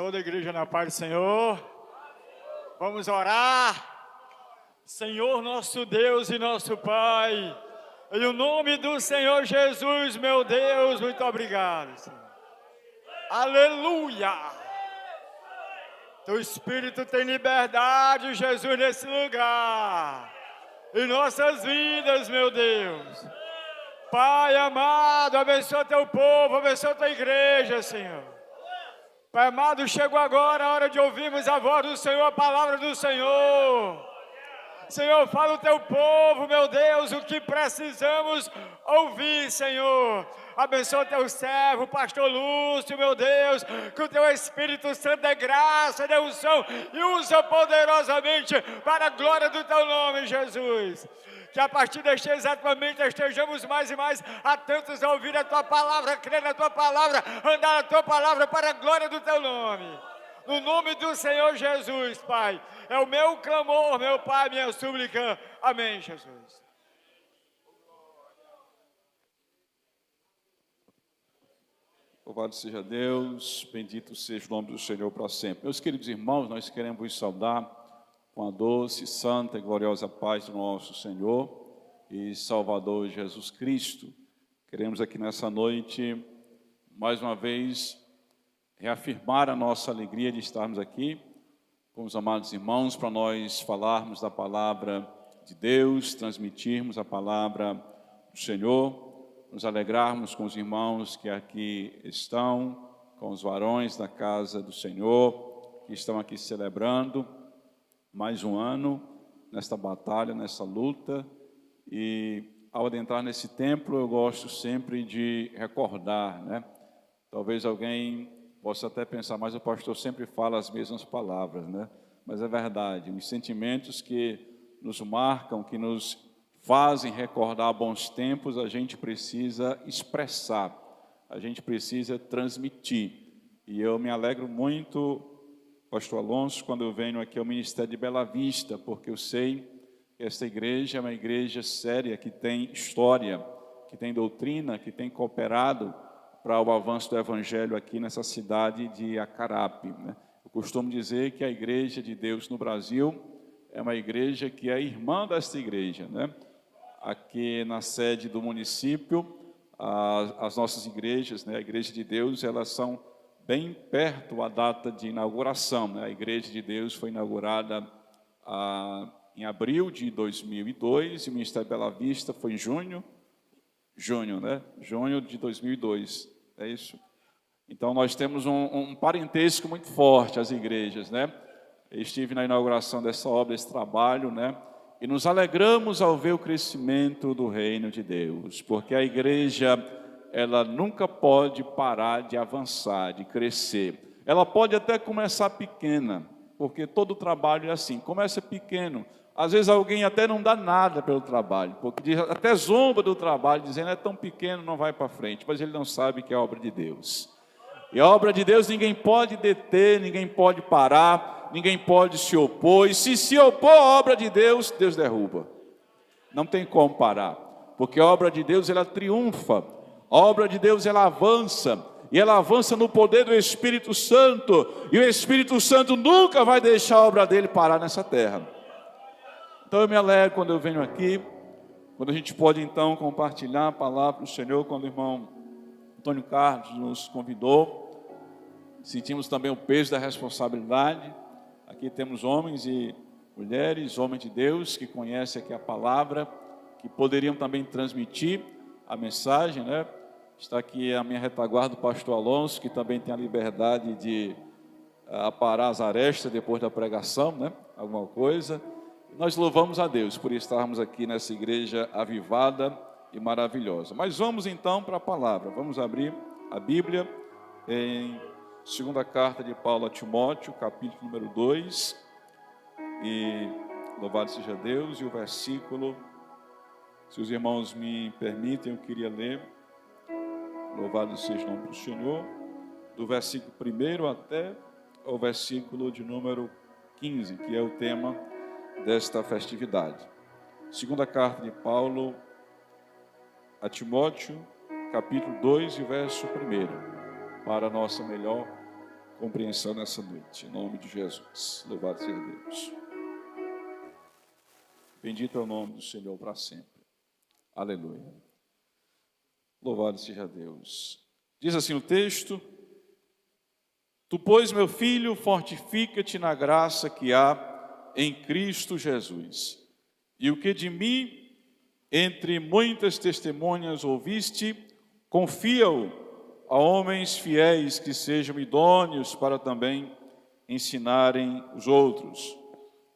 Toda a igreja na paz do Senhor. Vamos orar. Senhor nosso Deus e nosso Pai, em o nome do Senhor Jesus, meu Deus, muito obrigado, Senhor. Aleluia! Teu Espírito tem liberdade, Jesus, nesse lugar. Em nossas vidas, meu Deus. Pai amado, abençoa teu povo, abençoa tua igreja, Senhor. Pai amado, chegou agora a hora de ouvirmos a voz do Senhor, a palavra do Senhor. Senhor, fala o teu povo, meu Deus, o que precisamos ouvir, Senhor. Abençoa teu servo, pastor Lúcio, meu Deus, que o teu Espírito Santo dê graça, dê unção e usa poderosamente para a glória do teu nome, Jesus. Que a partir deste exato momento estejamos mais e mais atentos a ouvir a tua palavra, crer na tua palavra, andar na tua palavra para a glória do teu nome. No nome do Senhor Jesus, Pai, é o meu clamor, meu Pai, minha súplica. Amém, Jesus. Louvado seja Deus, bendito seja o nome do Senhor para sempre. Meus queridos irmãos, nós queremos vos saudar com a doce, santa e gloriosa paz do nosso Senhor e Salvador Jesus Cristo. Queremos aqui nessa noite, mais uma vez, reafirmar a nossa alegria de estarmos aqui com os amados irmãos para nós falarmos da palavra de Deus, transmitirmos a palavra do Senhor, nos alegrarmos com os irmãos que aqui estão, com os varões da casa do Senhor, que estão aqui celebrando mais um ano nesta batalha, nessa luta. E ao adentrar nesse templo, eu gosto sempre de recordar, né? Talvez alguém posso até pensar, mas o pastor sempre fala as mesmas palavras, né? Mas é verdade, os sentimentos que nos marcam, que nos fazem recordar bons tempos, a gente precisa expressar, a gente precisa transmitir. E eu me alegro muito, pastor Alonso, quando eu venho aqui ao Ministério de Bela Vista, porque eu sei que esta igreja é uma igreja séria, que tem história, que tem doutrina, que tem cooperado para o avanço do Evangelho aqui nessa cidade de Acarape, né? Eu costumo dizer que a Igreja de Deus no Brasil é uma igreja que é irmã desta igreja, né? Aqui na sede do município, as nossas igrejas, né? A Igreja de Deus, elas são bem perto a data de inauguração, né? A Igreja de Deus foi inaugurada em abril de 2002 e o Ministério de Bela Vista foi em junho, né? Junho de 2002, é isso? Então, nós temos um parentesco muito forte, as igrejas, né? Eu estive na inauguração dessa obra, desse trabalho, né? E nos alegramos ao ver o crescimento do reino de Deus, porque a igreja, ela nunca pode parar de avançar, de crescer. Ela pode até começar pequena, porque todo trabalho é assim, começa pequeno. Às vezes alguém até não dá nada pelo trabalho, porque até zomba do trabalho, dizendo é tão pequeno, não vai para frente, mas ele não sabe que é obra de Deus. E a obra de Deus ninguém pode deter, ninguém pode parar, ninguém pode se opor, e se opor à obra de Deus, Deus derruba. Não tem como parar, porque a obra de Deus, ela triunfa, a obra de Deus, ela avança, e ela avança no poder do Espírito Santo, e o Espírito Santo nunca vai deixar a obra dele parar nessa terra. Então eu me alegro quando eu venho aqui, quando a gente pode então compartilhar a palavra do Senhor, quando o irmão Antônio Carlos nos convidou, sentimos também o peso da responsabilidade. Aqui temos homens e mulheres, homens de Deus, que conhecem aqui a palavra, que poderiam também transmitir a mensagem, né? Está aqui a minha retaguarda, o pastor Alonso, que também tem a liberdade de aparar as arestas depois da pregação, né? Alguma coisa. Nós louvamos a Deus por estarmos aqui nessa igreja avivada e maravilhosa. Mas vamos então para a palavra. Vamos abrir a Bíblia em segunda carta de Paulo a Timóteo, capítulo número 2. E louvado seja Deus. E o versículo, se os irmãos me permitem, eu queria ler. Louvado seja o nome do Senhor. Do versículo 1 até o versículo de número 15, que é o tema desta festividade. Segunda carta de Paulo a Timóteo, capítulo 2 e verso 1, para a nossa melhor compreensão nessa noite, em nome de Jesus. Louvado seja Deus. Bendito é o nome do Senhor para sempre. Aleluia. Louvado seja Deus. Diz assim o texto: Tu, pois, meu filho, fortifica-te na graça que há em Cristo Jesus. E o que de mim, entre muitas testemunhas, ouviste, confia-o a homens fiéis que sejam idôneos para também ensinarem os outros.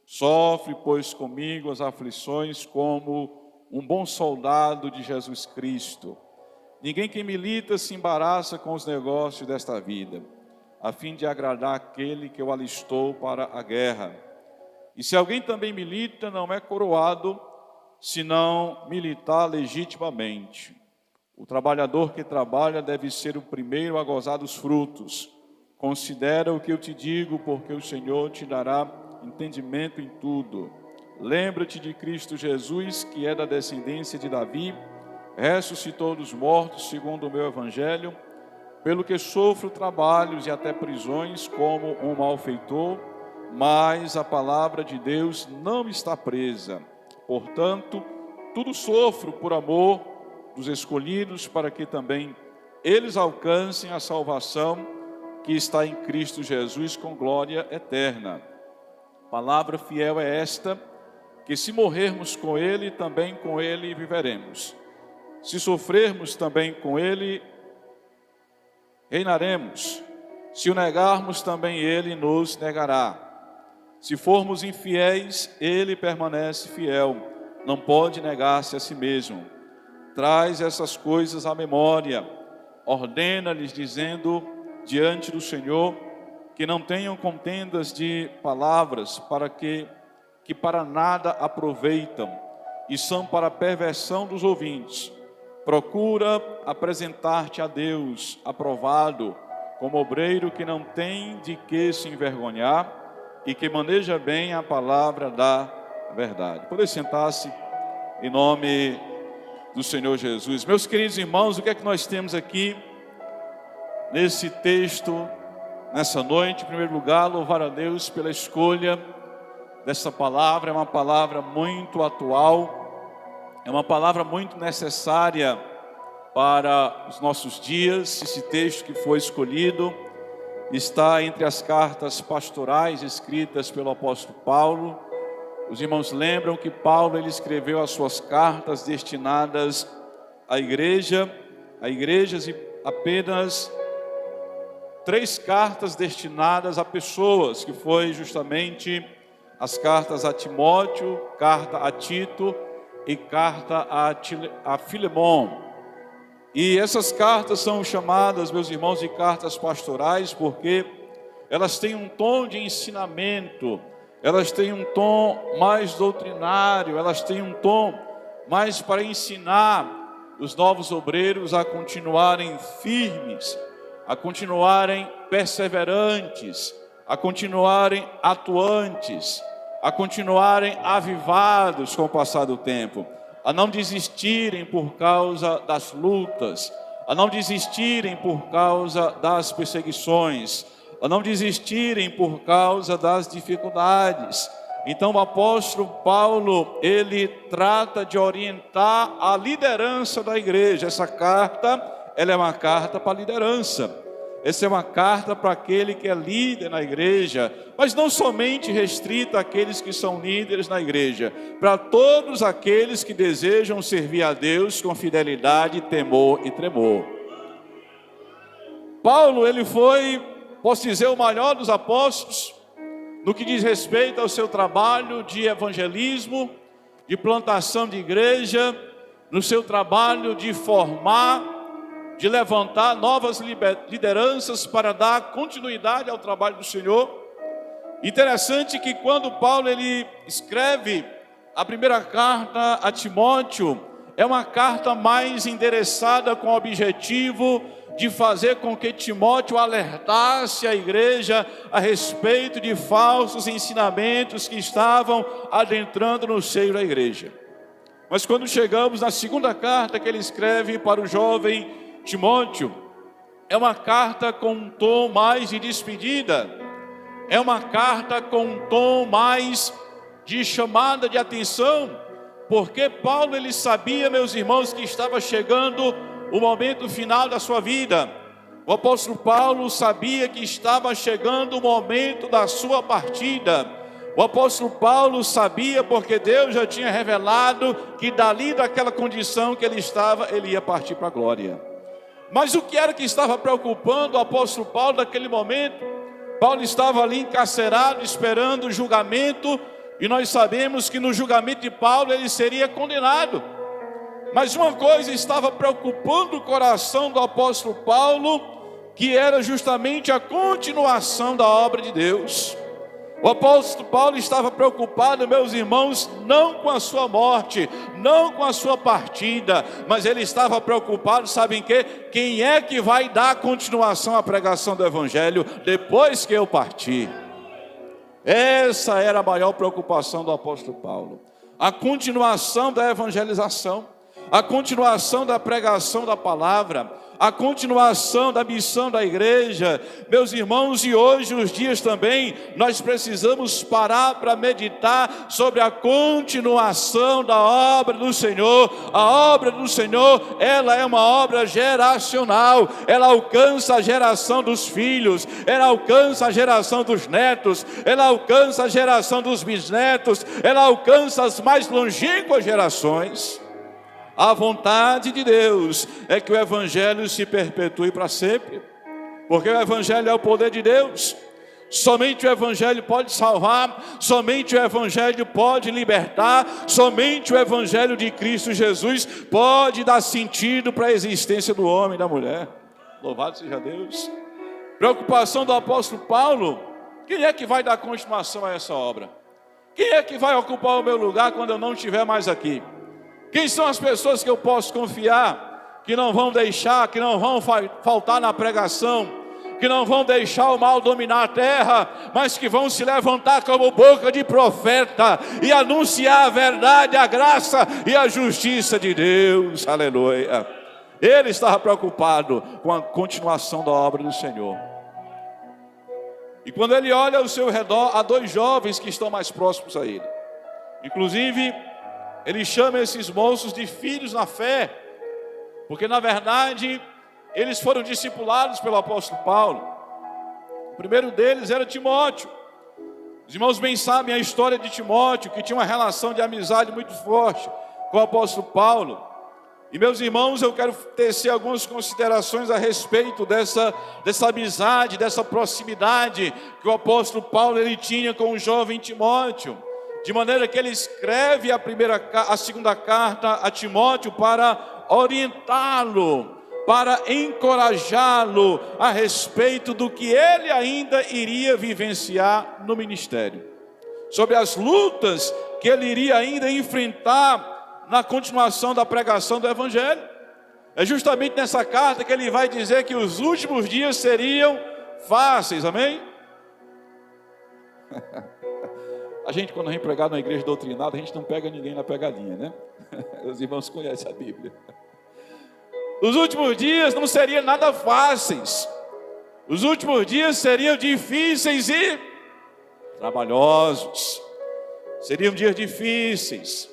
Sofre, pois, comigo as aflições como um bom soldado de Jesus Cristo. Ninguém que milita se embaraça com os negócios desta vida, a fim de agradar aquele que o alistou para a guerra. E se alguém também milita, não é coroado, senão militar legitimamente. O trabalhador que trabalha deve ser o primeiro a gozar dos frutos. Considera o que eu te digo, porque o Senhor te dará entendimento em tudo. Lembra-te de Cristo Jesus, que é da descendência de Davi, ressuscitou dos mortos, segundo o meu evangelho, pelo que sofro trabalhos e até prisões como um malfeitor, mas a palavra de Deus não está presa. Portanto, tudo sofro por amor dos escolhidos, para que também eles alcancem a salvação que está em Cristo Jesus com glória eterna. Palavra fiel é esta, que se morrermos com Ele, também com Ele viveremos. Se sofrermos, também com Ele reinaremos. Se o negarmos, também Ele nos negará. Se formos infiéis, Ele permanece fiel, não pode negar-se a si mesmo. Traz essas coisas à memória, ordena-lhes, dizendo diante do Senhor, que não tenham contendas de palavras, para que para nada aproveitam, e são para a perversão dos ouvintes. Procura apresentar-te a Deus, aprovado, como obreiro que não tem de que se envergonhar, e que maneja bem a palavra da verdade. Poder sentar-se em nome do Senhor Jesus. Meus queridos irmãos, o que é que nós temos aqui nesse texto, nessa noite? Em primeiro lugar, louvar a Deus pela escolha dessa palavra. É uma palavra muito atual, é uma palavra muito necessária para os nossos dias. Esse texto que foi escolhido está entre as cartas pastorais escritas pelo apóstolo Paulo. Os irmãos lembram que Paulo ele escreveu as suas cartas destinadas à igrejas, e apenas 3 cartas destinadas a pessoas, que foi justamente as cartas a Timóteo, carta a Tito e carta a Filemon. E essas cartas são chamadas, meus irmãos, de cartas pastorais, porque elas têm um tom de ensinamento, elas têm um tom mais doutrinário, elas têm um tom mais para ensinar os novos obreiros a continuarem firmes, a continuarem perseverantes, a continuarem atuantes, a continuarem avivados com o passar do tempo, a não desistirem por causa das lutas, a não desistirem por causa das perseguições, a não desistirem por causa das dificuldades. Então o apóstolo Paulo, ele trata de orientar a liderança da igreja. Essa carta, ela é uma carta para a liderança. Essa é uma carta para aquele que é líder na igreja, mas não somente restrita àqueles que são líderes na igreja, para todos aqueles que desejam servir a Deus com fidelidade, temor e tremor. Paulo, ele foi, posso dizer, o maior dos apóstolos, no que diz respeito ao seu trabalho de evangelismo, de plantação de igreja, no seu trabalho de formar, de levantar novas lideranças para dar continuidade ao trabalho do Senhor. Interessante que quando Paulo ele escreve a primeira carta a Timóteo, é uma carta mais endereçada com o objetivo de fazer com que Timóteo alertasse a igreja a respeito de falsos ensinamentos que estavam adentrando no seio da igreja. Mas quando chegamos na segunda carta que ele escreve para o jovem Timóteo, é uma carta com um tom mais de despedida, é uma carta com um tom mais de chamada de atenção, porque Paulo ele sabia, meus irmãos, que estava chegando o momento final da sua vida. O apóstolo Paulo sabia que estava chegando o momento da sua partida. O apóstolo Paulo sabia, porque Deus já tinha revelado que dali daquela condição que ele estava, ele ia partir para a glória. Mas o que era que estava preocupando o apóstolo Paulo naquele momento? Paulo estava ali encarcerado, esperando o julgamento, e nós sabemos que no julgamento de Paulo ele seria condenado. Mas uma coisa estava preocupando o coração do apóstolo Paulo, que era justamente a continuação da obra de Deus. O apóstolo Paulo estava preocupado, meus irmãos, não com a sua morte, não com a sua partida, mas ele estava preocupado, sabem o quê? Quem é que vai dar continuação à pregação do Evangelho depois que eu partir? Essa era a maior preocupação do apóstolo Paulo. A continuação da evangelização, a continuação da pregação da palavra, a continuação da missão da igreja. Meus irmãos, e hoje os dias também, nós precisamos parar para meditar sobre a continuação da obra do Senhor. A obra do Senhor, ela é uma obra geracional, ela alcança a geração dos filhos, ela alcança a geração dos netos, ela alcança a geração dos bisnetos, ela alcança as mais longínquas gerações. A vontade de Deus é que o Evangelho se perpetue para sempre, porque o Evangelho é o poder de Deus. Somente o Evangelho pode salvar, somente o Evangelho pode libertar, somente o Evangelho de Cristo Jesus pode dar sentido para a existência do homem e da mulher. Louvado seja Deus. Preocupação do apóstolo Paulo: quem é que vai dar continuação a essa obra? Quem é que vai ocupar o meu lugar quando eu não estiver mais aqui? Quem são as pessoas que eu posso confiar, que não vão deixar, que não vão faltar na pregação, que não vão deixar o mal dominar a terra, mas que vão se levantar como boca de profeta e anunciar a verdade, a graça e a justiça de Deus? Aleluia. Ele estava preocupado com a continuação da obra do Senhor. E quando ele olha ao seu redor, há dois jovens que estão mais próximos a ele. Inclusive, ele chama esses moços de filhos na fé, porque na verdade eles foram discipulados pelo apóstolo Paulo. O primeiro deles era Timóteo. Os irmãos bem sabem a história de Timóteo, que tinha uma relação de amizade muito forte com o apóstolo Paulo. E meus irmãos, eu quero tecer algumas considerações a respeito dessa amizade, dessa proximidade que o apóstolo Paulo ele tinha com o jovem Timóteo. De maneira que ele escreve a segunda carta a Timóteo para orientá-lo, para encorajá-lo a respeito do que ele ainda iria vivenciar no ministério, sobre as lutas que ele iria ainda enfrentar na continuação da pregação do Evangelho. É justamente nessa carta que ele vai dizer que os últimos dias seriam fáceis, amém? A gente, quando vem pregar na igreja doutrinada, a gente não pega ninguém na pegadinha, né? Os irmãos conhecem a Bíblia. Os últimos dias não seriam nada fáceis. Os últimos dias seriam difíceis e trabalhosos. Seriam dias difíceis.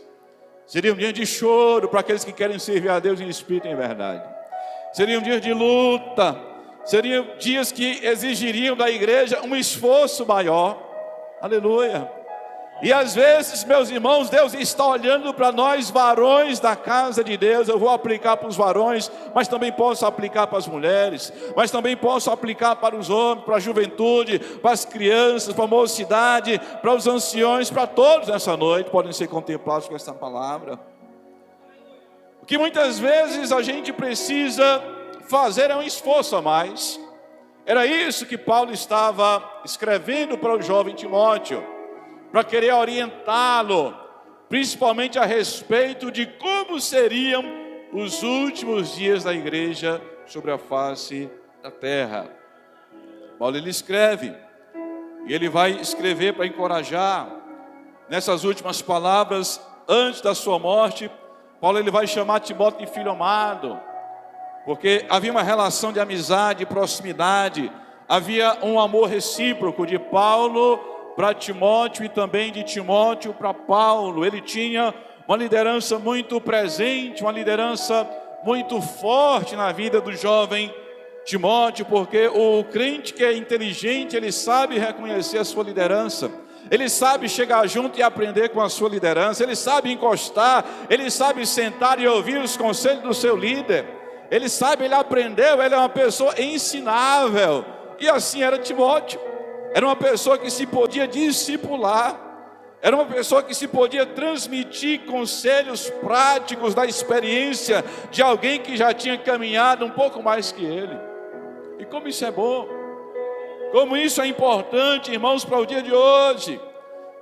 Seriam dias de choro para aqueles que querem servir a Deus em espírito e em verdade. Seriam dias de luta. Seriam dias que exigiriam da igreja um esforço maior. Aleluia. E às vezes, meus irmãos, Deus está olhando para nós, varões da casa de Deus. Eu vou aplicar para os varões, mas também posso aplicar para as mulheres, mas também posso aplicar para os homens, para a juventude, para as crianças, para a mocidade, para os anciões, para todos nessa noite podem ser contemplados com esta palavra. O que muitas vezes a gente precisa fazer é um esforço a mais. Era isso que Paulo estava escrevendo para o jovem Timóteo, para querer orientá-lo, principalmente a respeito de como seriam os últimos dias da igreja sobre a face da terra. Paulo ele escreve, e ele vai escrever para encorajar. Nessas últimas palavras, antes da sua morte, Paulo ele vai chamar Timóteo de filho amado. porque havia uma relação de amizade, proximidade, havia um amor recíproco de Paulo para Timóteo e também de Timóteo para Paulo. Ele tinha uma liderança muito presente, uma liderança muito forte na vida do jovem Timóteo, porque o crente que é inteligente, ele sabe reconhecer a sua liderança, ele sabe chegar junto e aprender com a sua liderança, ele sabe encostar, ele sabe sentar e ouvir os conselhos do seu líder, ele sabe, ele aprendeu, ele é uma pessoa ensinável, e assim era Timóteo. Era uma pessoa que se podia discipular, era uma pessoa que se podia transmitir conselhos práticos da experiência de alguém que já tinha caminhado um pouco mais que ele. E como isso é bom, como isso é importante, irmãos, para o dia de hoje.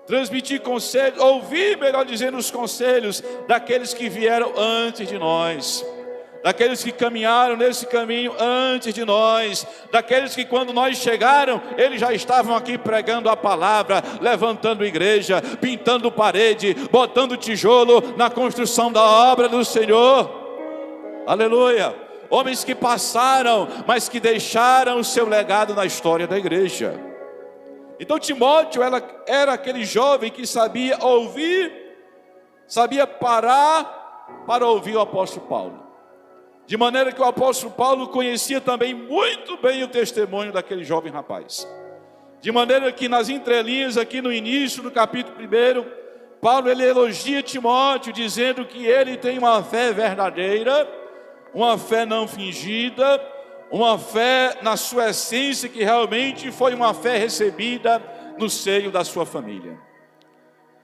Transmitir conselhos, ouvir, melhor dizendo, os conselhos daqueles que vieram antes de nós, daqueles que caminharam nesse caminho antes de nós, daqueles que quando nós chegaram, eles já estavam aqui pregando a palavra, levantando igreja, pintando parede, botando tijolo na construção da obra do Senhor. Aleluia! Homens que passaram, mas que deixaram o seu legado na história da igreja. Então Timóteo era aquele jovem que sabia ouvir, sabia parar para ouvir o apóstolo Paulo. De maneira que o apóstolo Paulo conhecia também muito bem o testemunho daquele jovem rapaz. De maneira que nas entrelinhas aqui no início do capítulo 1, Paulo ele elogia Timóteo dizendo que ele tem uma fé verdadeira, uma fé não fingida, uma fé na sua essência que realmente foi uma fé recebida no seio da sua família.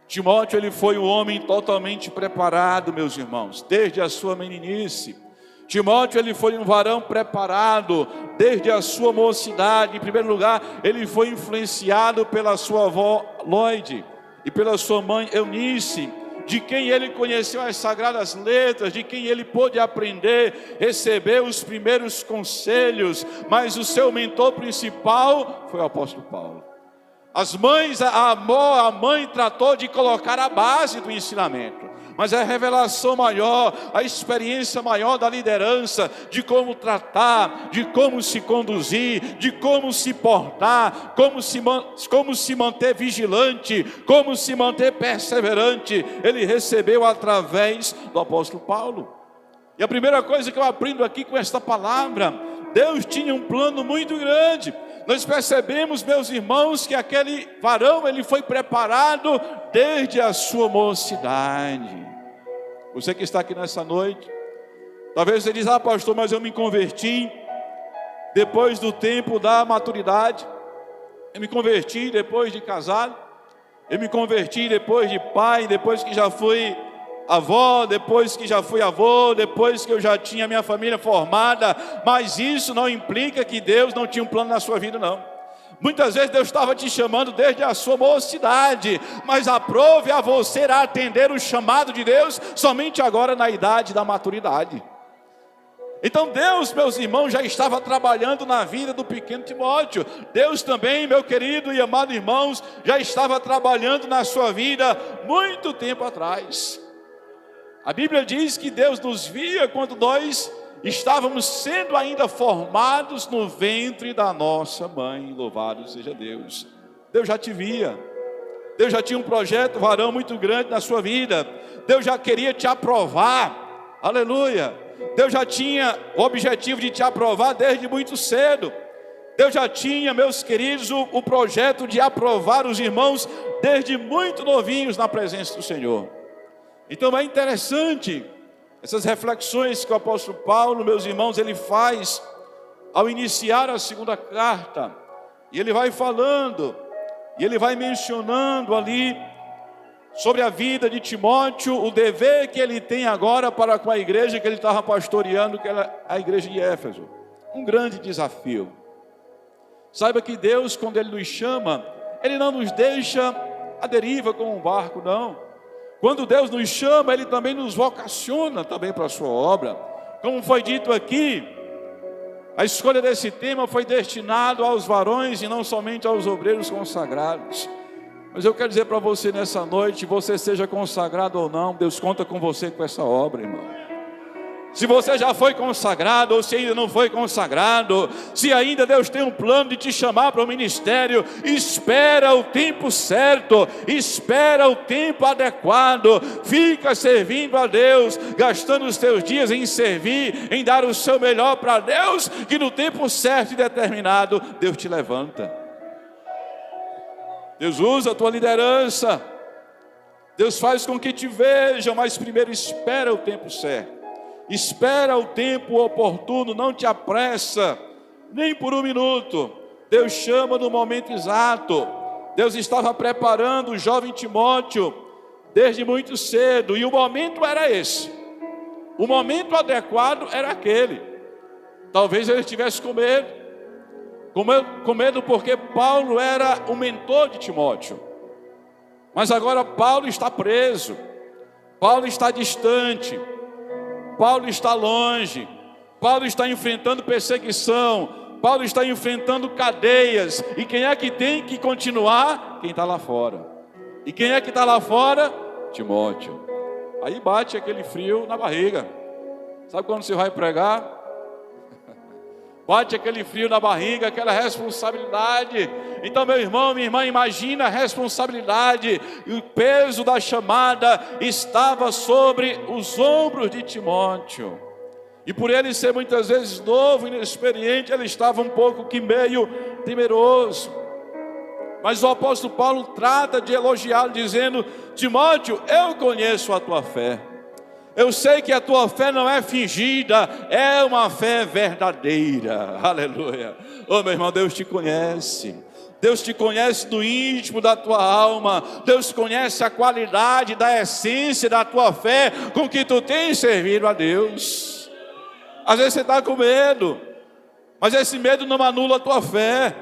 Timóteo ele foi um homem totalmente preparado, meus irmãos, desde a sua meninice. Timóteo ele foi um varão preparado desde a sua mocidade. Em primeiro lugar, ele foi influenciado pela sua avó Lóide e pela sua mãe Eunice, de quem ele conheceu as sagradas letras, de quem ele pôde aprender, receber os primeiros conselhos, mas o seu mentor principal foi o apóstolo Paulo. As mães, a mãe tratou de colocar a base do ensinamento, mas a revelação maior, a experiência maior da liderança, de como tratar, de como se conduzir, de como se portar, como se manter vigilante, como se manter perseverante, ele recebeu através do apóstolo Paulo. E a primeira coisa que eu aprendo aqui com esta palavra, Deus tinha um plano muito grande. Nós percebemos, meus irmãos, que aquele varão, ele foi preparado desde a sua mocidade. Você que está aqui nessa noite, talvez você diz, pastor, mas eu me converti depois do tempo da maturidade, eu me converti depois de casado, eu me converti depois de pai, depois que já fui avó, depois que já fui avô, depois que eu já tinha minha família formada, mas isso não implica que Deus não tinha um plano na sua vida, não. Muitas vezes Deus estava te chamando desde a sua mocidade, mas aprove a você a atender o chamado de Deus somente agora na idade da maturidade. Então Deus, meus irmãos, já estava trabalhando na vida do pequeno Timóteo. Deus também, meu querido e amado irmãos, já estava trabalhando na sua vida muito tempo atrás. A Bíblia diz que Deus nos via quando nós estávamos sendo ainda formados no ventre da nossa mãe. Louvado seja Deus. Deus já te via. Deus já tinha um projeto, varão, muito grande na sua vida. Deus já queria te aprovar. Aleluia. Deus já tinha o objetivo de te aprovar desde muito cedo. Deus já tinha, meus queridos, o projeto de aprovar os irmãos desde muito novinhos na presença do Senhor. Então é interessante essas reflexões que o apóstolo Paulo, meus irmãos, ele faz ao iniciar a segunda carta. E ele vai falando, e ele vai mencionando ali sobre a vida de Timóteo, o dever que ele tem agora para com a igreja que ele estava pastoreando, que era a igreja de Éfeso. Um grande desafio. Saiba que Deus, quando Ele nos chama, Ele não nos deixa à deriva como um barco, não. Quando Deus nos chama, Ele também nos vocaciona também para a sua obra. Como foi dito aqui, a escolha desse tema foi destinado aos varões e não somente aos obreiros consagrados. Mas eu quero dizer para você nessa noite, você seja consagrado ou não, Deus conta com você com essa obra, irmão. Se você já foi consagrado ou se ainda não foi consagrado, se ainda Deus tem um plano de te chamar para o ministério, espera o tempo certo, espera o tempo adequado, fica servindo a Deus, gastando os teus dias em servir, em dar o seu melhor para Deus, que no tempo certo e determinado, Deus te levanta. Deus usa a tua liderança, Deus faz com que te vejam, mas primeiro espera o tempo certo. Espera o tempo oportuno, não te apressa, nem por um minuto. Deus chama no momento exato. Deus estava preparando o jovem Timóteo desde muito cedo, e o momento era esse. O momento adequado era aquele. Talvez ele estivesse com medo porque Paulo era o mentor de Timóteo. Mas agora Paulo está preso, Paulo está distante, Paulo está longe, Paulo está enfrentando perseguição, Paulo está enfrentando cadeias. E quem é que tem que continuar? Quem está lá fora. E quem é que está lá fora? Timóteo. Aí bate aquele frio na barriga. Sabe quando você vai pregar? Bate aquele frio na barriga, aquela responsabilidade. Então, meu irmão, minha irmã, imagina a responsabilidade. E o peso da chamada estava sobre os ombros de Timóteo. E por ele ser muitas vezes novo, inexperiente, ele estava um pouco que meio temeroso. Mas o apóstolo Paulo trata de elogiá-lo, dizendo: Timóteo, eu conheço a tua fé. Eu sei que a tua fé não é fingida, é uma fé verdadeira. Aleluia. Oh, meu irmão, Deus te conhece. Deus te conhece do íntimo da tua alma. Deus conhece a qualidade da essência da tua fé com que tu tens servido a Deus. Às vezes você está com medo, mas esse medo não anula a tua fé.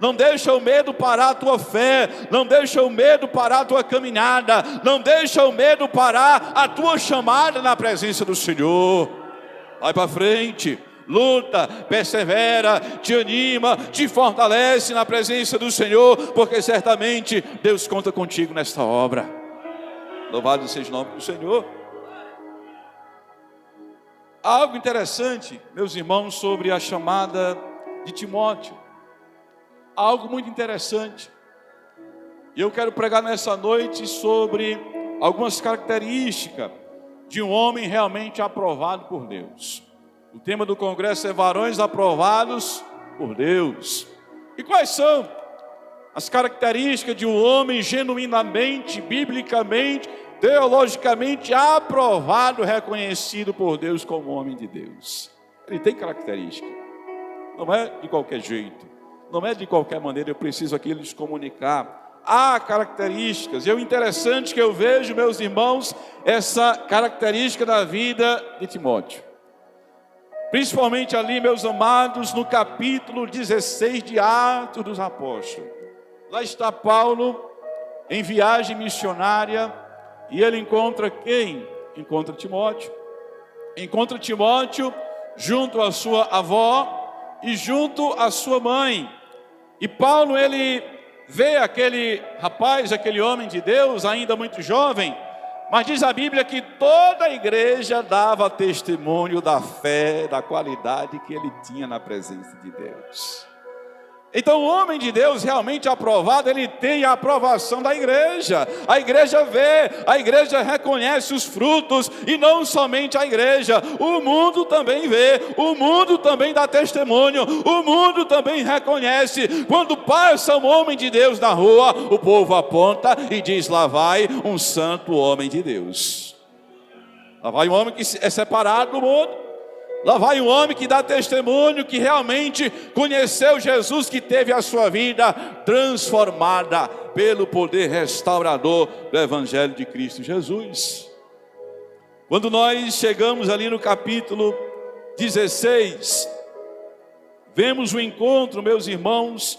Não deixa o medo parar a tua fé, não deixa o medo parar a tua caminhada, não deixa o medo parar a tua chamada na presença do Senhor. Vai para frente, luta, persevera, te anima, te fortalece na presença do Senhor, porque certamente Deus conta contigo nesta obra. Louvado seja o nome do Senhor. Há algo interessante, meus irmãos, sobre a chamada de Timóteo. Algo muito interessante. E eu quero pregar nessa noite sobre algumas características de um homem realmente aprovado por Deus. O tema do congresso é varões aprovados por Deus. E quais são as características de um homem genuinamente, biblicamente, teologicamente aprovado, reconhecido por Deus como homem de Deus? Ele tem característica. Não é de qualquer jeito. Não é de qualquer maneira, eu preciso aqui lhes comunicar. Há características, e o interessante que eu vejo, meus irmãos, essa característica da vida de Timóteo. Principalmente ali, meus amados, no capítulo 16 de Atos dos Apóstolos. Lá está Paulo, em viagem missionária, e ele encontra quem? Encontra Timóteo. Encontra Timóteo junto à sua avó e junto à sua mãe. E Paulo, ele vê aquele rapaz, aquele homem de Deus, ainda muito jovem, mas diz a Bíblia que toda a igreja dava testemunho da fé, da qualidade que ele tinha na presença de Deus. Então o homem de Deus realmente aprovado, ele tem a aprovação da igreja. A igreja vê, a igreja reconhece os frutos, e não somente a igreja, o mundo também vê, o mundo também dá testemunho, o mundo também reconhece. Quando passa um homem de Deus na rua, o povo aponta e diz: lá vai um santo homem de Deus. Lá vai um homem que é separado do mundo. Lá vai um homem que dá testemunho que realmente conheceu Jesus, que teve a sua vida transformada pelo poder restaurador do Evangelho de Cristo Jesus. Quando nós chegamos ali no capítulo 16, vemos o encontro, meus irmãos,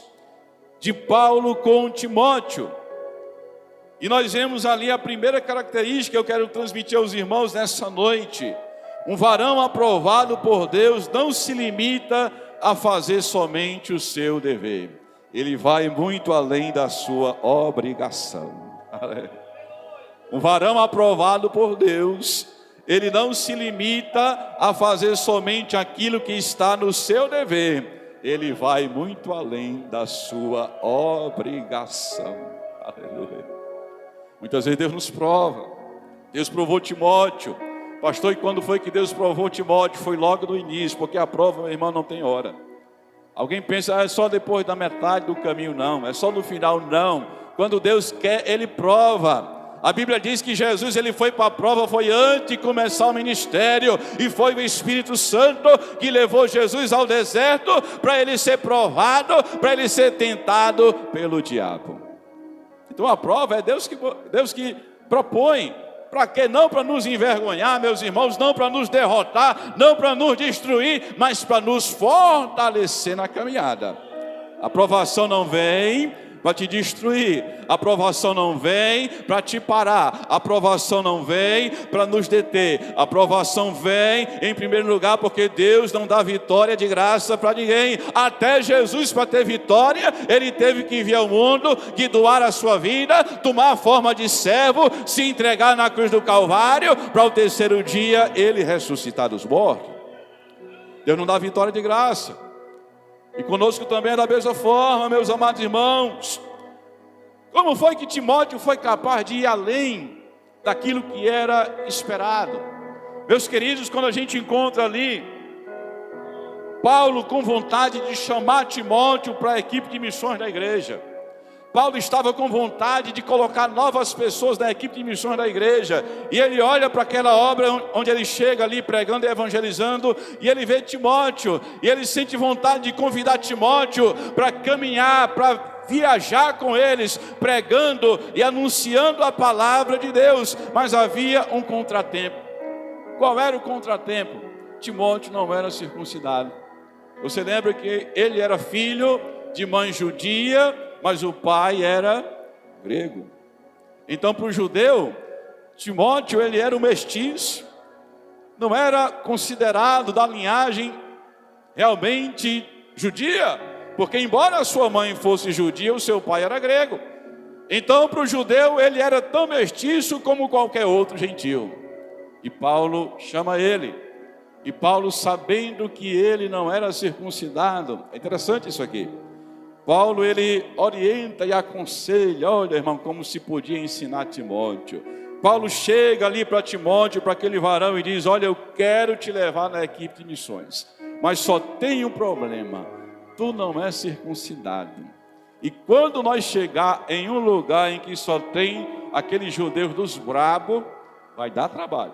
de Paulo com Timóteo. E nós vemos ali a primeira característica que eu quero transmitir aos irmãos nessa noite. Um varão aprovado por Deus não se limita a fazer somente o seu dever. Ele vai muito além da sua obrigação. Um varão aprovado por Deus, Ele não se limita a fazer somente aquilo que está no seu dever. Ele vai muito além da sua obrigação. Aleluia. Muitas vezes Deus nos prova. Deus provou Timóteo. Pastor, e quando foi que Deus provou Timóteo? Foi logo no início, porque a prova, meu irmão, não tem hora. Alguém pensa, é só depois da metade do caminho. Não, é só no final. Não, quando Deus quer, Ele prova. A Bíblia diz que Jesus, Ele foi para a prova, foi antes de começar o ministério, e foi o Espírito Santo que levou Jesus ao deserto, para Ele ser provado, para Ele ser tentado pelo diabo. Então a prova é Deus que propõe. Para quê? Não para nos envergonhar, meus irmãos, não para nos derrotar, não para nos destruir, mas para nos fortalecer na caminhada. A provação não vem para te destruir, a provação não vem para te parar, a provação não vem para nos deter, a provação vem em primeiro lugar porque Deus não dá vitória de graça para ninguém. Até Jesus, para ter vitória, Ele teve que vir ao mundo, que doar a sua vida, tomar a forma de servo, se entregar na cruz do Calvário, para o terceiro dia Ele ressuscitar dos mortos. Deus não dá vitória de graça. E conosco também é da mesma forma, meus amados irmãos. Como foi que Timóteo foi capaz de ir além daquilo que era esperado? Meus queridos, quando a gente encontra ali Paulo com vontade de chamar Timóteo para a equipe de missões da igreja. Paulo estava com vontade de colocar novas pessoas na equipe de missões da igreja. E ele olha para aquela obra onde ele chega ali pregando e evangelizando. E ele vê Timóteo. E ele sente vontade de convidar Timóteo para caminhar, para viajar com eles, pregando e anunciando a palavra de Deus. Mas havia um contratempo. Qual era o contratempo? Timóteo não era circuncidado. Você lembra que ele era filho de mãe judia, mas o pai era grego. Então, para o judeu, Timóteo, ele era um mestiço, não era considerado da linhagem realmente judia, porque embora a sua mãe fosse judia, o seu pai era grego. Então, para o judeu, ele era tão mestiço como qualquer outro gentil. E Paulo chama ele. E Paulo, sabendo que ele não era circuncidado, é interessante isso aqui. Paulo, ele orienta e aconselha, olha, irmão, como se podia ensinar Timóteo. Paulo chega ali para Timóteo, para aquele varão, e diz, olha, eu quero te levar na equipe de missões, mas só tem um problema, tu não és circuncidado. E quando nós chegar em um lugar em que só tem aqueles judeus dos brabos, vai dar trabalho.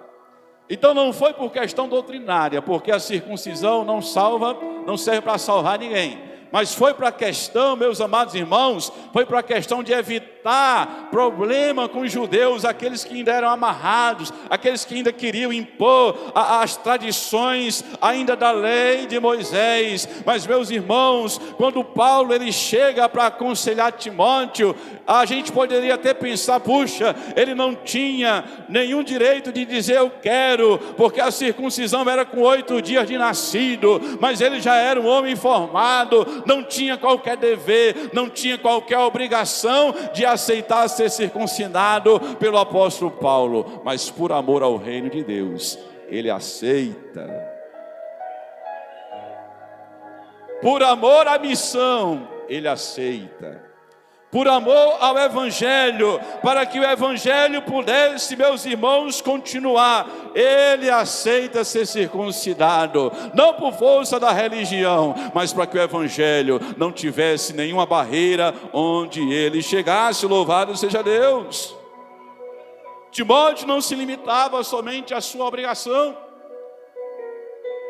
Então não foi por questão doutrinária, porque a circuncisão não salva, não serve para salvar ninguém. Mas foi para a questão, meus amados irmãos, foi para a questão de evitar problema com os judeus, aqueles que ainda eram amarrados, aqueles que ainda queriam impor as tradições ainda da lei de Moisés. Mas, meus irmãos, quando Paulo ele chega para aconselhar Timóteo, a gente poderia até pensar, puxa, ele não tinha nenhum direito de dizer eu quero, porque a circuncisão era com 8 dias de nascido, mas ele já era um homem formado, não tinha qualquer dever, não tinha qualquer obrigação de aceitar ser circuncidado pelo apóstolo Paulo, mas por amor ao reino de Deus, ele aceita. Por amor à missão, ele aceita. Por amor ao Evangelho, para que o Evangelho pudesse, meus irmãos, continuar, ele aceita ser circuncidado, não por força da religião, mas para que o Evangelho não tivesse nenhuma barreira onde ele chegasse. Louvado seja Deus. Timóteo não se limitava somente à sua obrigação,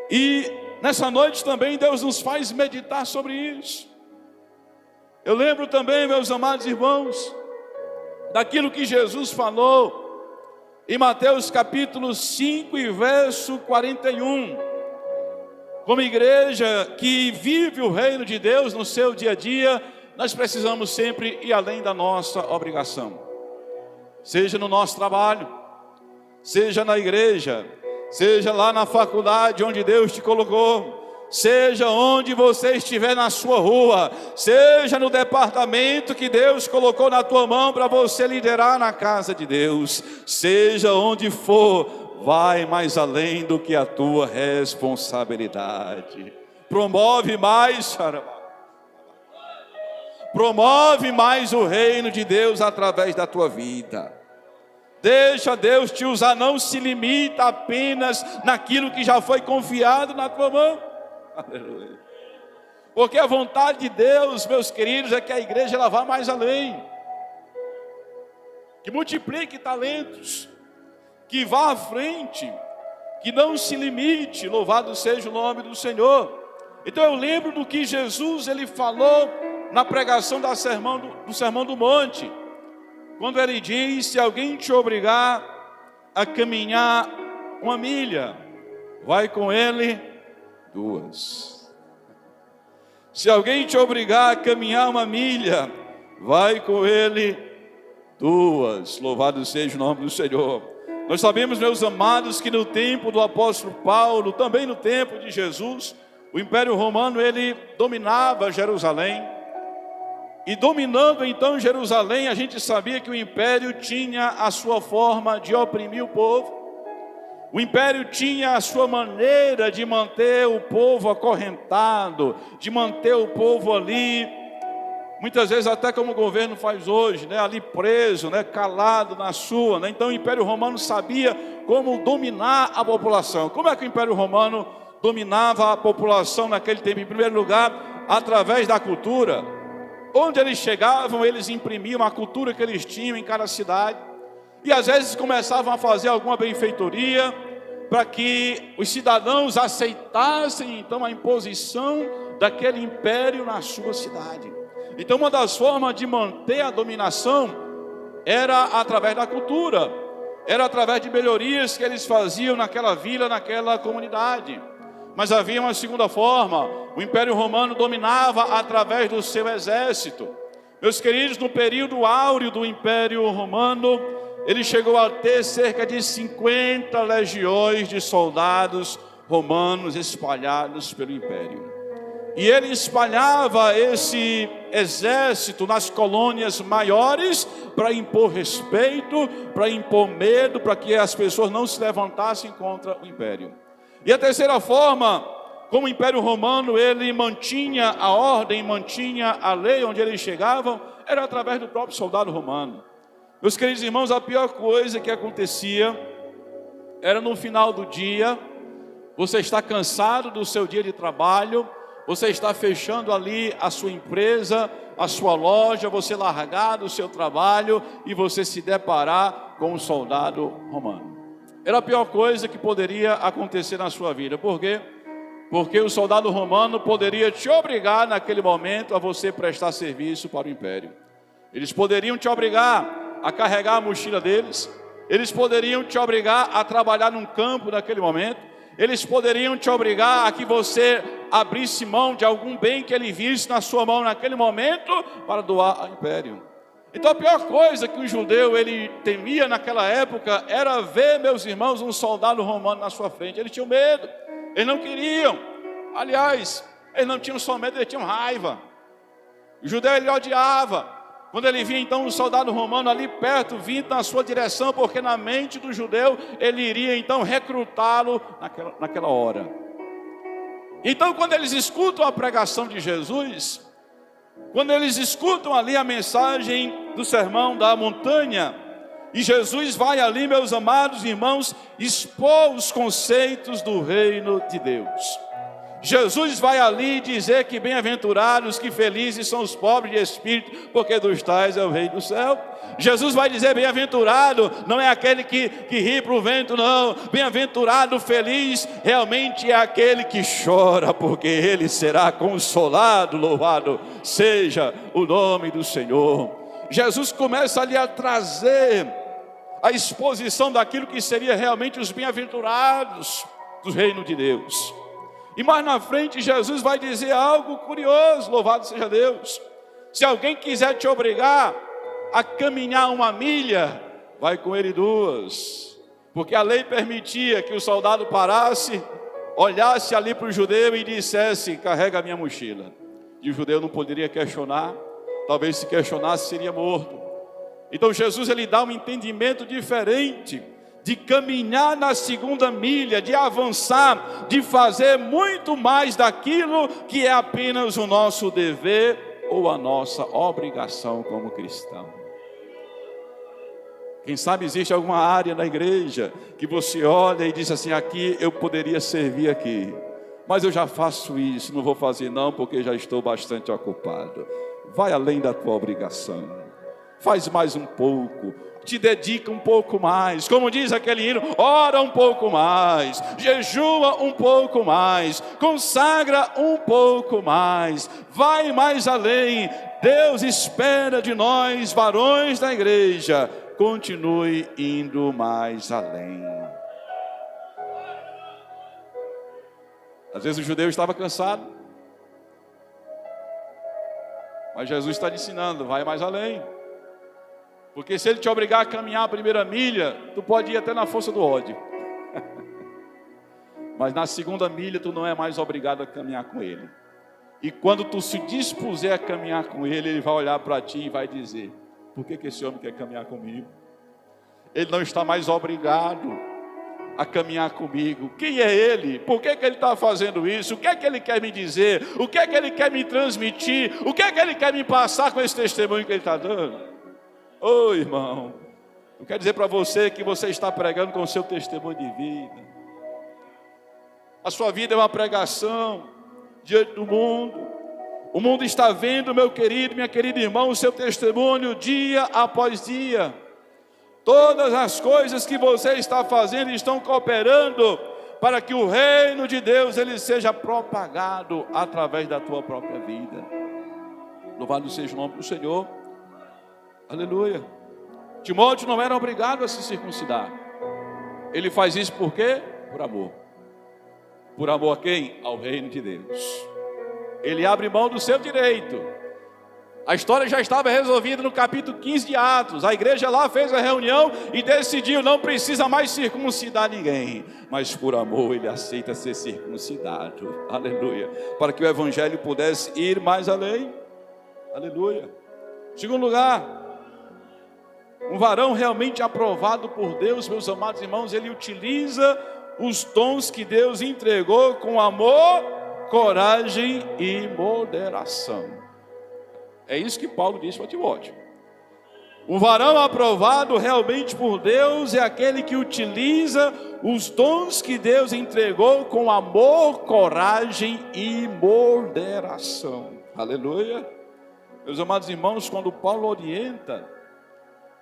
e nessa noite também Deus nos faz meditar sobre isso. Eu lembro também, meus amados irmãos, daquilo que Jesus falou em Mateus capítulo 5 e verso 41. Como igreja que vive o reino de Deus no seu dia a dia, nós precisamos sempre ir além da nossa obrigação. Seja no nosso trabalho, seja na igreja, seja lá na faculdade onde Deus te colocou, seja onde você estiver na sua rua, seja no departamento que Deus colocou na tua mão para você liderar na casa de Deus, seja onde for, vai mais além do que a tua responsabilidade. Promove mais, promove mais o reino de Deus através da tua vida. Deixa Deus te usar, não se limita apenas naquilo que já foi confiado na tua mão. Aleluia. Porque a vontade de Deus, meus queridos, é que a igreja ela vá mais além, que multiplique talentos, que vá à frente, que não se limite. Louvado seja o nome do Senhor. Então eu lembro do que Jesus ele falou na pregação do Sermão do Monte, quando ele diz: se alguém te obrigar a caminhar 1 milha, vai com ele 2. Se alguém te obrigar a caminhar 1 milha, vai com ele 2. Louvado seja o nome do Senhor. Nós sabemos, meus amados, que no tempo do apóstolo Paulo, também no tempo de Jesus, o Império Romano ele dominava Jerusalém. E dominando então Jerusalém, a gente sabia que o império tinha a sua forma de oprimir o povo. O império tinha a sua maneira de manter o povo acorrentado, de manter o povo ali, muitas vezes até como o governo faz hoje, né, ali preso, né, calado na sua, né? Então o Império Romano sabia como dominar a população. Como é que o Império Romano dominava a população naquele tempo? Em primeiro lugar, através da cultura. Onde eles chegavam, eles imprimiam a cultura que eles tinham em cada cidade. E às vezes começavam a fazer alguma benfeitoria para que os cidadãos aceitassem então a imposição daquele império na sua cidade. Então uma das formas de manter a dominação era através da cultura, era através de melhorias que eles faziam naquela vila, naquela comunidade. Mas havia uma segunda forma: o Império Romano dominava através do seu exército. Meus queridos, no período áureo do Império Romano, ele chegou a ter cerca de 50 legiões de soldados romanos espalhados pelo Império. E ele espalhava esse exército nas colônias maiores para impor respeito, para impor medo, para que as pessoas não se levantassem contra o Império. E a terceira forma, como o Império Romano ele mantinha a ordem, mantinha a lei onde eles chegavam, era através do próprio soldado romano. Meus queridos irmãos, a pior coisa que acontecia era no final do dia, você está cansado do seu dia de trabalho, você está fechando ali a sua empresa, a sua loja, você largar do seu trabalho e você se deparar com um soldado romano. Era a pior coisa que poderia acontecer na sua vida. Por quê? Porque o soldado romano poderia te obrigar naquele momento a você prestar serviço para o império. Eles poderiam te obrigar a carregar a mochila deles, eles poderiam te obrigar a trabalhar num campo naquele momento, eles poderiam te obrigar a que você abrisse mão de algum bem que ele visse na sua mão naquele momento para doar ao império. Então a pior coisa que o judeu ele temia naquela época era ver, meus irmãos, um soldado romano na sua frente. Eles tinham medo, eles não queriam. Aliás, eles não tinham só medo, eles tinham raiva. O judeu ele odiava quando ele via então um soldado romano ali perto, vindo na sua direção, porque na mente do judeu ele iria então recrutá-lo naquela hora. Então quando eles escutam a pregação de Jesus, quando eles escutam ali a mensagem do sermão da montanha, e Jesus vai ali, meus amados irmãos, expor os conceitos do reino de Deus. Jesus vai ali dizer que bem-aventurados, que felizes são os pobres de espírito, porque dos tais é o reino do céu. Jesus vai dizer: bem-aventurado não é aquele que ri para o vento, não. Bem-aventurado, feliz, realmente é aquele que chora, porque ele será consolado. Louvado seja o nome do Senhor. Jesus começa ali a trazer a exposição daquilo que seria realmente os bem-aventurados do reino de Deus. E mais na frente Jesus vai dizer algo curioso, louvado seja Deus: se alguém quiser te obrigar a caminhar 1 milha, vai com ele 2. Porque a lei permitia que o soldado parasse, olhasse ali para o judeu e dissesse: carrega a minha mochila. E o judeu não poderia questionar, talvez se questionasse seria morto. Então Jesus ele dá um entendimento diferente de caminhar na segunda milha, de avançar, de fazer muito mais daquilo que é apenas o nosso dever ou a nossa obrigação como cristão. Quem sabe existe alguma área na igreja que você olha e diz assim: aqui eu poderia servir aqui, mas eu já faço isso, não vou fazer não, porque já estou bastante ocupado. Vai além da tua obrigação, faz mais um pouco, te dedica um pouco mais, como diz aquele hino, ora um pouco mais, jejua um pouco mais, consagra um pouco mais, vai mais além. Deus espera de nós, varões da igreja, continue indo mais além. Às vezes o judeu estava cansado, mas Jesus está te ensinando, vai mais além. Porque se ele te obrigar a caminhar a primeira milha, tu pode ir até na força do ódio. Mas na segunda milha tu não é mais obrigado a caminhar com ele. E quando tu se dispuser a caminhar com ele, ele vai olhar para ti e vai dizer: por que esse homem quer caminhar comigo? Ele não está mais obrigado a caminhar comigo. Quem é ele? Por que ele está fazendo isso? O que é que ele quer me dizer? O que é que ele quer me transmitir? O que é que ele quer me passar com esse testemunho que ele está dando? Ô irmão, eu quero dizer para você que você está pregando com o seu testemunho de vida. A sua vida é uma pregação diante do mundo. O mundo está vendo, meu querido, minha querida irmã, o seu testemunho dia após dia. Todas as coisas que você está fazendo estão cooperando para que o reino de Deus ele seja propagado através da tua própria vida. Louvado seja o nome do Senhor. Aleluia. Timóteo não era obrigado a se circuncidar. Ele faz isso por quê? Por amor. Por amor a quem? Ao reino de Deus. Ele abre mão do seu direito. A história já estava resolvida no capítulo 15 de Atos. A igreja lá fez a reunião e decidiu: não precisa mais circuncidar ninguém. Mas por amor ele aceita ser circuncidado. Aleluia. Para que o evangelho pudesse ir mais além. Aleluia. Segundo lugar, um varão realmente aprovado por Deus, meus amados irmãos, ele utiliza os dons que Deus entregou com amor, coragem e moderação. É isso que Paulo disse para Timóteo. Um varão aprovado realmente por Deus é aquele que utiliza os dons que Deus entregou com amor, coragem e moderação. Aleluia. Meus amados irmãos, quando Paulo orienta,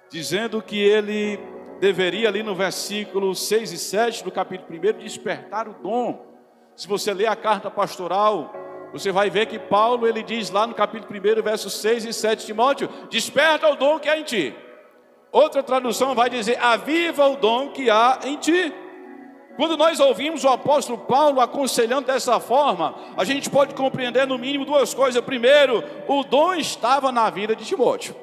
dizendo que ele deveria, ali no versículo 6 e 7 do capítulo 1, despertar o dom. Se você ler a carta pastoral, você vai ver que Paulo, ele diz lá no capítulo 1, versos 6 e 7, Timóteo, desperta o dom que há em ti. Outra tradução vai dizer, aviva o dom que há em ti. Quando nós ouvimos o apóstolo Paulo aconselhando dessa forma, a gente pode compreender no mínimo duas coisas. Primeiro, o dom estava na vida de Timóteo.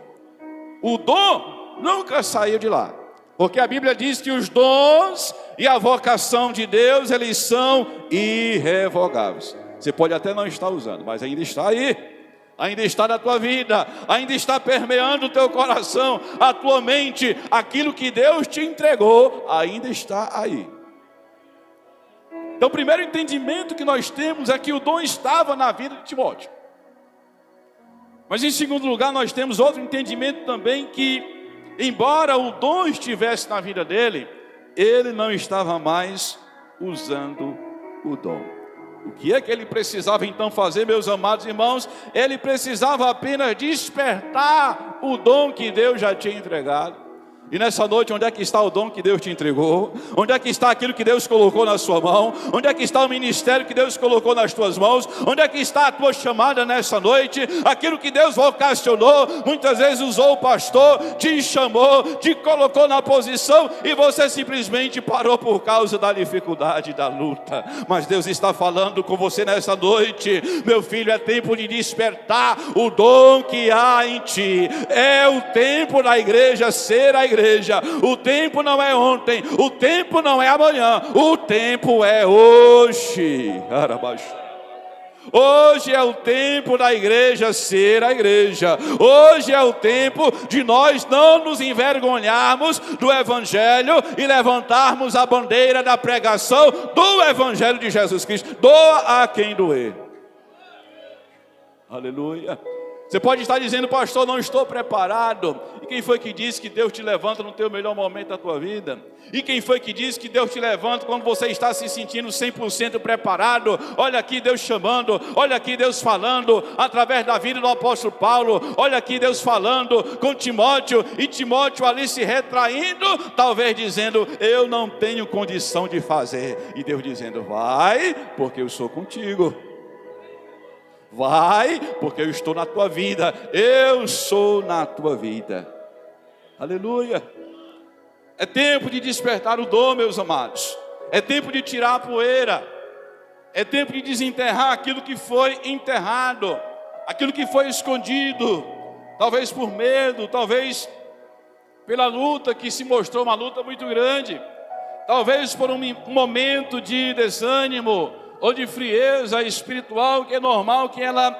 O dom nunca saiu de lá. Porque a Bíblia diz que os dons e a vocação de Deus, eles são irrevogáveis. Você pode até não estar usando, mas ainda está aí. Ainda está na tua vida, ainda está permeando o teu coração, a tua mente. Aquilo que Deus te entregou, ainda está aí. Então o primeiro entendimento que nós temos é que o dom estava na vida de Timóteo. Mas em segundo lugar, nós temos outro entendimento também, que embora o dom estivesse na vida dele, ele não estava mais usando o dom. O que é que ele precisava então fazer, meus amados irmãos? Ele precisava apenas despertar o dom que Deus já tinha entregado. E nessa noite, onde é que está o dom que Deus te entregou? Onde é que está aquilo que Deus colocou na sua mão? Onde é que está o ministério que Deus colocou nas tuas mãos? Onde é que está a tua chamada nessa noite? Aquilo que Deus vocacionou, muitas vezes usou o pastor, te chamou, te colocou na posição e você simplesmente parou por causa da dificuldade, da luta. Mas Deus está falando com você nessa noite, meu filho, é tempo de despertar o dom que há em ti. É o tempo da igreja ser a igreja. O tempo não é ontem, o tempo não é amanhã, o tempo é hoje. Hoje é o tempo da igreja ser a igreja. Hoje é o tempo de nós não nos envergonharmos do evangelho e levantarmos a bandeira da pregação do evangelho de Jesus Cristo. Doa a quem doer. Aleluia. Você pode estar dizendo: pastor, não estou preparado. E quem foi que disse que Deus te levanta no teu melhor momento da tua vida? E quem foi que disse que Deus te levanta quando você está se sentindo 100% preparado? Olha aqui Deus chamando, olha aqui Deus falando através da vida do apóstolo Paulo. Olha aqui Deus falando com Timóteo, e Timóteo ali se retraindo, talvez dizendo: eu não tenho condição de fazer. E Deus dizendo: vai, porque eu sou contigo. Vai, porque eu estou na tua vida. Eu sou na tua vida. Aleluia. É tempo de despertar o dom, meus amados. É tempo de tirar a poeira. É tempo de desenterrar aquilo que foi enterrado, aquilo que foi escondido, talvez por medo, talvez pela luta que se mostrou uma luta muito grande, talvez por um momento de desânimo ou de frieza espiritual, que é normal que ela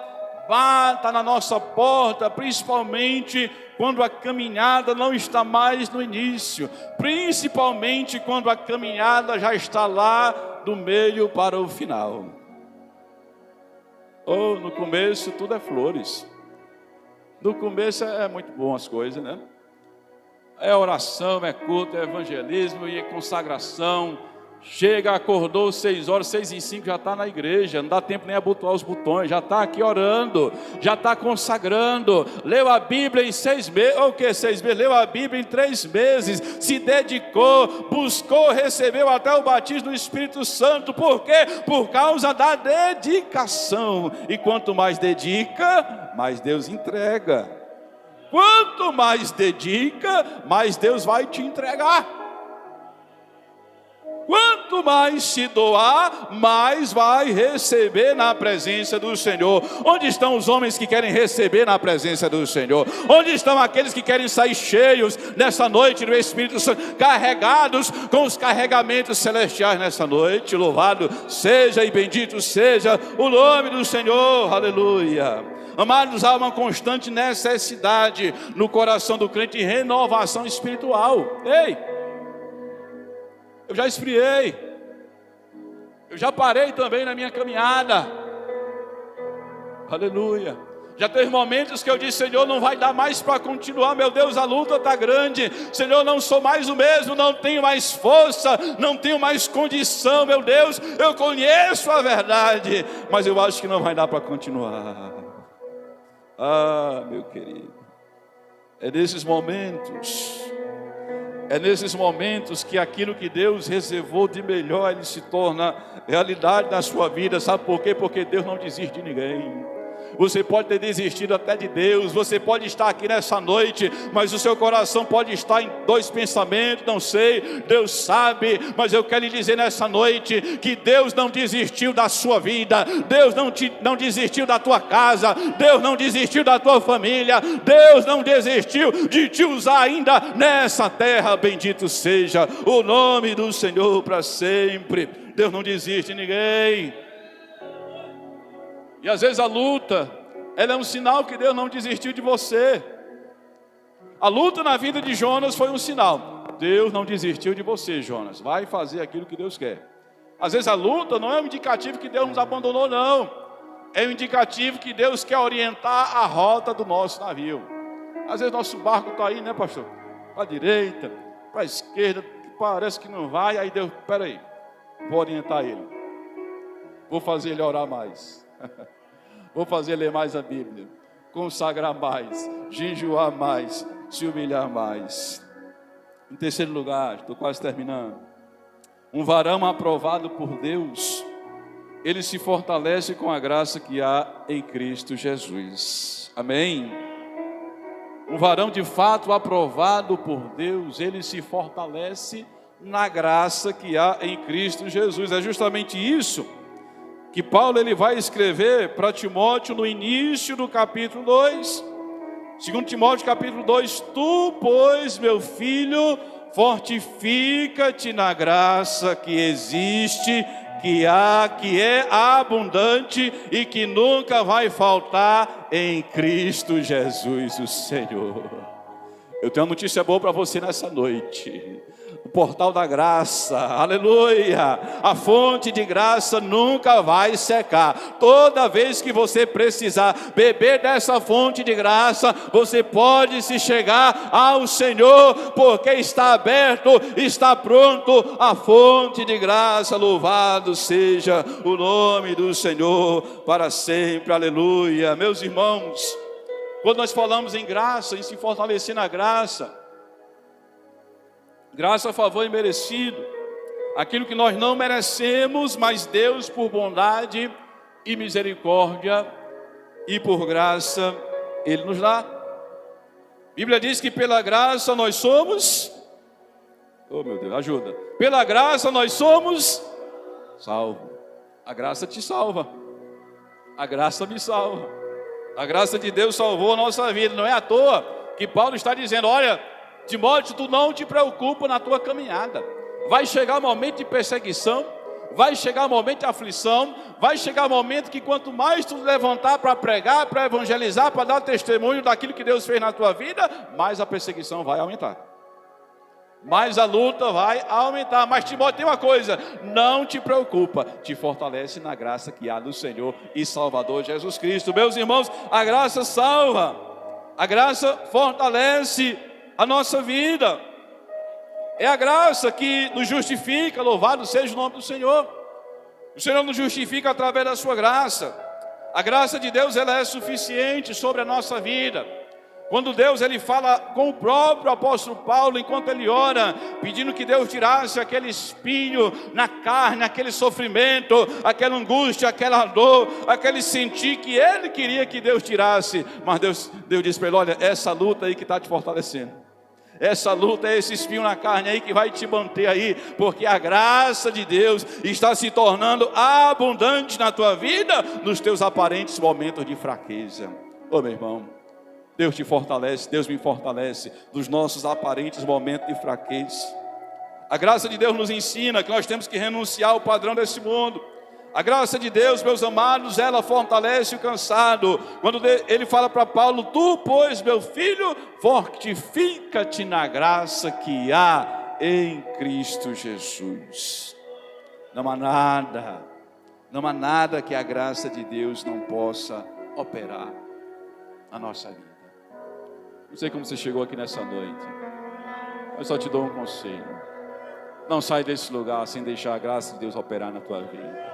bata na nossa porta, principalmente quando a caminhada não está mais no início, principalmente quando a caminhada já está lá do meio para o final. Ou no começo tudo é flores. No começo é muito bom as coisas, né? É oração, é culto, é evangelismo e é consagração. Chega, acordou 6 horas, 6:05, já está na igreja, não dá tempo nem a abotoar os botões, já está aqui orando, já está consagrando, leu a Bíblia em 6 meses, ou o que 6 meses? Leu a Bíblia em 3 meses, se dedicou, buscou, recebeu até o batismo do Espírito Santo. Por quê? Por causa da dedicação. E quanto mais dedica, mais Deus entrega. Quanto mais dedica, mais Deus vai te entregar. Quanto mais se doar, mais vai receber na presença do Senhor. Onde estão os homens que querem receber na presença do Senhor? Onde estão aqueles que querem sair cheios nessa noite do Espírito Santo, carregados com os carregamentos celestiais nessa noite? Louvado seja e bendito seja o nome do Senhor. Aleluia. Amados, há uma constante necessidade no coração do crente de renovação espiritual. Ei! Eu já esfriei, eu já parei também na minha caminhada, aleluia. Já teve momentos que eu disse: Senhor, não vai dar mais para continuar, meu Deus, a luta está grande, Senhor, não sou mais o mesmo, não tenho mais força, não tenho mais condição, meu Deus, eu conheço a verdade, mas eu acho que não vai dar para continuar. Ah, meu querido, é nesses momentos que aquilo que Deus reservou de melhor, ele se torna realidade na sua vida. Sabe por quê? Porque Deus não desiste de ninguém. Você pode ter desistido até de Deus, você pode estar aqui nessa noite, mas o seu coração pode estar em 2 pensamentos, não sei, Deus sabe, mas eu quero lhe dizer nessa noite, que Deus não desistiu da sua vida, Deus não desistiu da tua casa, Deus não desistiu da tua família, Deus não desistiu de te usar ainda nessa terra. Bendito seja o nome do Senhor para sempre. Deus não desiste de ninguém. E às vezes a luta, ela é um sinal que Deus não desistiu de você. A luta na vida de Jonas foi um sinal: Deus não desistiu de você, Jonas, vai fazer aquilo que Deus quer. Às vezes a luta não é um indicativo que Deus nos abandonou, não. É um indicativo que Deus quer orientar a rota do nosso navio. Às vezes nosso barco está aí, né, pastor? Para a direita, para a esquerda, parece que não vai. Aí Deus, peraí, vou orientar ele, vou fazer ele orar mais, vou fazer ler mais a Bíblia, consagrar mais, jejuar mais, se humilhar mais. Em terceiro lugar, estou quase terminando. Um varão aprovado por Deus, ele se fortalece com a graça que há em Cristo Jesus. Amém? Um varão de fato aprovado por Deus, ele se fortalece na graça que há em Cristo Jesus. É justamente isso que Paulo ele vai escrever para Timóteo no início do capítulo 2. 2 Timóteo capítulo 2: Tu, pois, meu filho, fortifica-te na graça que existe, que é abundante e que nunca vai faltar em Cristo Jesus, o Senhor. Eu tenho uma notícia boa para você nessa noite. O portal da graça, aleluia, a fonte de graça nunca vai secar. Toda vez que você precisar beber dessa fonte de graça, você pode se chegar ao Senhor, porque está aberto, está pronto a fonte de graça. Louvado seja o nome do Senhor para sempre, aleluia. Meus irmãos, quando nós falamos em graça, em se fortalecer na graça, graça, favor imerecido, aquilo que nós não merecemos, mas Deus, por bondade e misericórdia e por graça, Ele nos dá. A Bíblia diz que pela graça nós somos, oh meu Deus, ajuda, pela graça nós somos salvos. A graça te salva, a graça me salva, a graça de Deus salvou a nossa vida. Não é à toa que Paulo está dizendo: olha, Timóteo, tu não te preocupa na tua caminhada. Vai chegar um momento de perseguição, vai chegar um momento de aflição, vai chegar um momento que quanto mais tu levantar para pregar, para evangelizar, para dar testemunho daquilo que Deus fez na tua vida, mais a perseguição vai aumentar, mais a luta vai aumentar. Mas Timóteo, tem uma coisa: não te preocupa, te fortalece na graça que há no Senhor e Salvador Jesus Cristo. Meus irmãos, a graça salva, a graça fortalece a nossa vida. É a graça que nos justifica. Louvado seja o nome do Senhor. O Senhor nos justifica através da sua graça. A graça de Deus, ela é suficiente sobre a nossa vida. Quando Deus, ele fala com o próprio apóstolo Paulo, enquanto ele ora, pedindo que Deus tirasse aquele espinho na carne, aquele sofrimento, aquela angústia, aquela dor, aquele sentir que ele queria que Deus tirasse. Mas Deus disse para ele: olha, essa luta aí que está te fortalecendo, essa luta é esse espinho na carne aí que vai te manter aí, porque a graça de Deus está se tornando abundante na tua vida, nos teus aparentes momentos de fraqueza. Ô meu irmão, Deus te fortalece, Deus me fortalece nos nossos aparentes momentos de fraqueza. A graça de Deus nos ensina que nós temos que renunciar ao padrão desse mundo. A graça de Deus, meus amados, ela fortalece o cansado. Quando ele fala para Paulo: tu, pois, meu filho, fortifica-te na graça que há em Cristo Jesus. Não há nada que a graça de Deus não possa operar na nossa vida. Não sei como você chegou aqui nessa noite, mas só te dou um conselho: não sai desse lugar sem deixar a graça de Deus operar na tua vida.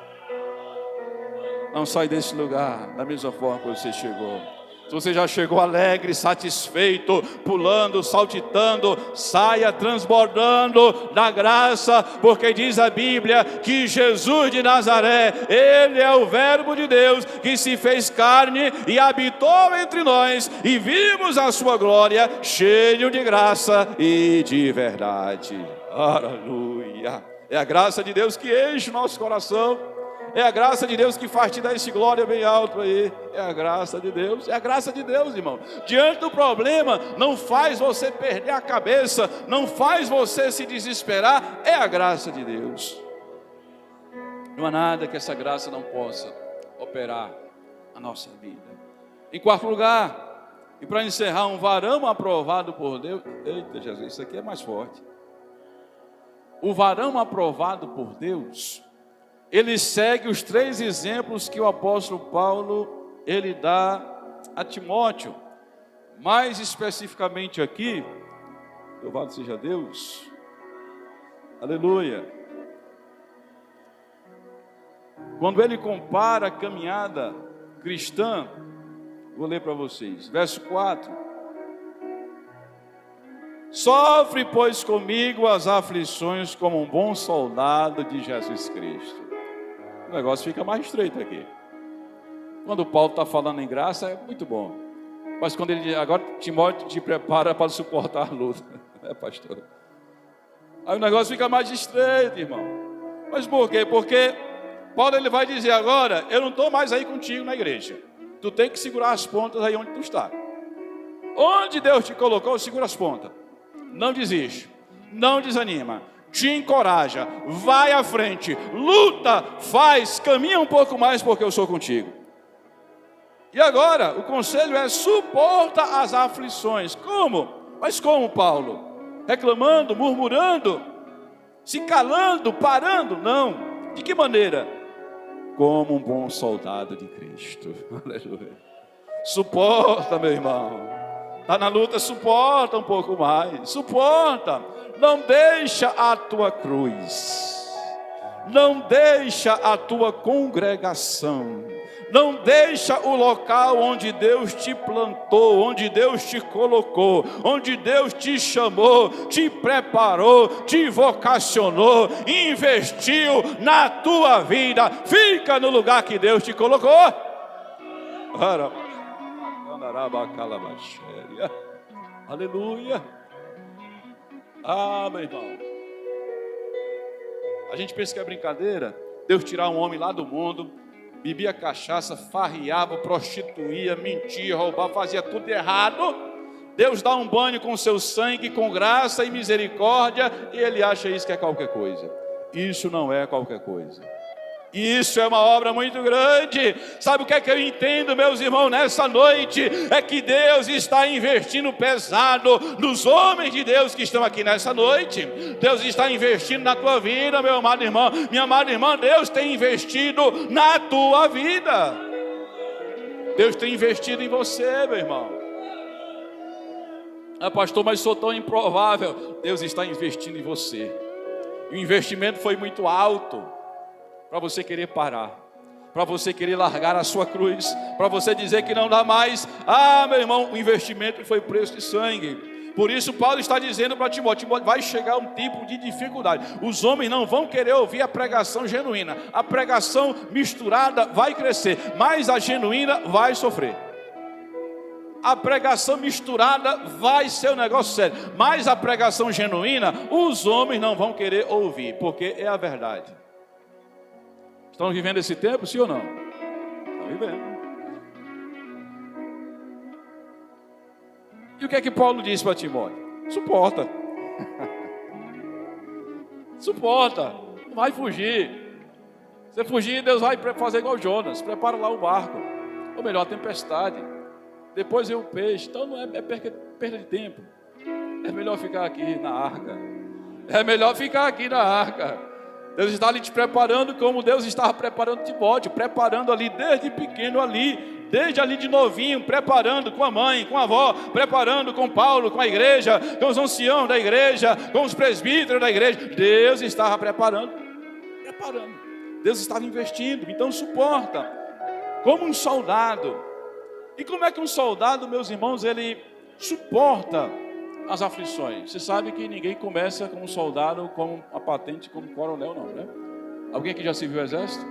Não sai desse lugar da mesma forma que você chegou. Se você já chegou alegre, satisfeito, pulando, saltitando, saia transbordando da graça, porque diz a Bíblia que Jesus de Nazaré, Ele é o Verbo de Deus que se fez carne e habitou entre nós, e vimos a sua glória, cheio de graça e de verdade. Aleluia! É a graça de Deus que enche o nosso coração. É a graça de Deus que faz te dar esse glória bem alto aí. É a graça de Deus, é a graça de Deus, irmão. Diante do problema, não faz você perder a cabeça, não faz você se desesperar. É a graça de Deus. Não há nada que essa graça não possa operar na nossa vida. Em quarto lugar, e para encerrar, um varão aprovado por Deus. Eita Jesus, isso aqui é mais forte. O varão aprovado por Deus, ele segue os 3 exemplos que o apóstolo Paulo, ele dá a Timóteo. Mais especificamente aqui, louvado seja Deus, aleluia. Quando ele compara a caminhada cristã, vou ler para vocês, verso 4. Sofre, pois, comigo as aflições como um bom soldado de Jesus Cristo. O negócio fica mais estreito aqui. Quando Paulo está falando em graça, é muito bom. Mas quando ele diz: agora Timóteo te prepara para suportar a luta, pastor? Aí o negócio fica mais estreito, irmão. Mas por quê? Porque Paulo, ele vai dizer agora: eu não estou mais aí contigo na igreja. Tu tem que segurar as pontas aí onde tu está. Onde Deus te colocou, segura as pontas. Não desiste, não desanima. te encoraja, vai à frente, luta, faz, caminha um pouco mais porque eu sou contigo. E agora, o conselho é: suporta as aflições. Como? Mas como, Paulo? Reclamando, murmurando, se calando, parando? Não. De que maneira? Como um bom soldado de Cristo. Aleluia. Suporta, meu irmão. Está na luta, suporta um pouco mais. Suporta. Não deixa a tua cruz. Não deixa a tua congregação. Não deixa o local onde Deus te plantou, onde Deus te colocou, onde Deus te chamou, te preparou, te vocacionou, investiu na tua vida. Fica no lugar que Deus te colocou. Aleluia. Ah, meu irmão. A gente pensa que é brincadeira Deus tirar um homem lá do mundo, bebia cachaça, farriava, prostituía, mentia, roubava, fazia tudo errado. Deus dá um banho com seu sangue, com graça e misericórdia, e ele acha isso que é qualquer coisa. Isso não é qualquer coisa. Isso é uma obra muito grande. Sabe o que é que eu entendo, meus irmãos, nessa noite? É que Deus está investindo pesado nos homens de Deus que estão aqui nessa noite. Deus está investindo na tua vida, meu amado irmão, minha amada irmã. Deus tem investido na tua vida. Deus tem investido em você, meu irmão. Ah, pastor, mas sou tão improvável. Deus está investindo em você. E o investimento foi muito alto para você querer parar, para você querer largar a sua cruz, para você dizer que não dá mais. Ah, meu irmão, o investimento foi preço de sangue. Por isso Paulo está dizendo para Timóteo: vai chegar um tipo de dificuldade. Os homens não vão querer ouvir a pregação genuína. A pregação misturada vai crescer, mas a genuína vai sofrer. A pregação misturada vai ser um negócio sério, mas a pregação genuína, os homens não vão querer ouvir, porque é a verdade. Estão vivendo esse tempo, sim ou não? Estão vivendo. E o que é que Paulo disse para Timóteo? Suporta. Suporta. Não vai fugir. Se fugir, Deus vai fazer igual Jonas. Prepara lá o barco. Ou melhor, a tempestade. Depois vem o peixe. Então não é perda de tempo. É melhor ficar aqui na arca. É melhor ficar aqui na arca. Deus está ali te preparando como Deus estava preparando Timóteo, preparando ali desde pequeno ali, desde ali de novinho, preparando com a mãe, com a avó, preparando com Paulo, com a igreja, com os anciãos da igreja, com os presbíteros da igreja. Deus estava preparando. Deus estava investindo, então suporta, como um soldado. E como é que um soldado, meus irmãos, ele suporta as aflições? Você sabe que ninguém começa como um soldado, com a patente, como coronel, não, né? Alguém aqui já serviu o exército?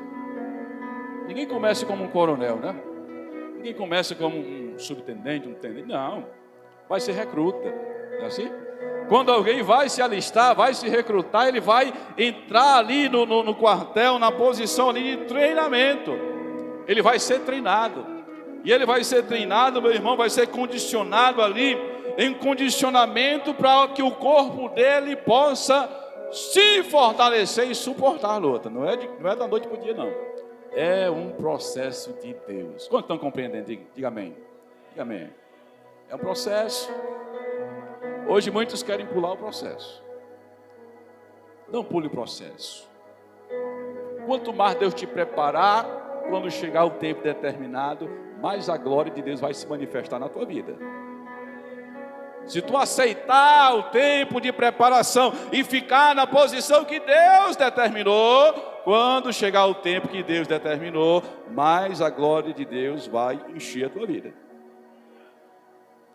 Ninguém começa como um coronel, né? Ninguém começa como um subtenente, um tenente, não. Vai ser recruta, não é assim? Quando alguém vai se alistar, vai se recrutar, ele vai entrar ali no quartel, na posição ali de treinamento. Ele vai ser treinado. E ele vai ser treinado, meu irmão, vai ser condicionado ali, em condicionamento para que o corpo dele possa se fortalecer e suportar a luta. Não é da noite para o dia, não. É um processo de Deus. Quantos estão compreendendo? Diga amém. Diga amém. É um processo. Hoje muitos querem pular o processo. Não pule o processo. Quanto mais Deus te preparar, quando chegar o tempo determinado, mais a glória de Deus vai se manifestar na tua vida. Se tu aceitar o tempo de preparação e ficar na posição que Deus determinou, quando chegar o tempo que Deus determinou, mais a glória de Deus vai encher a tua vida.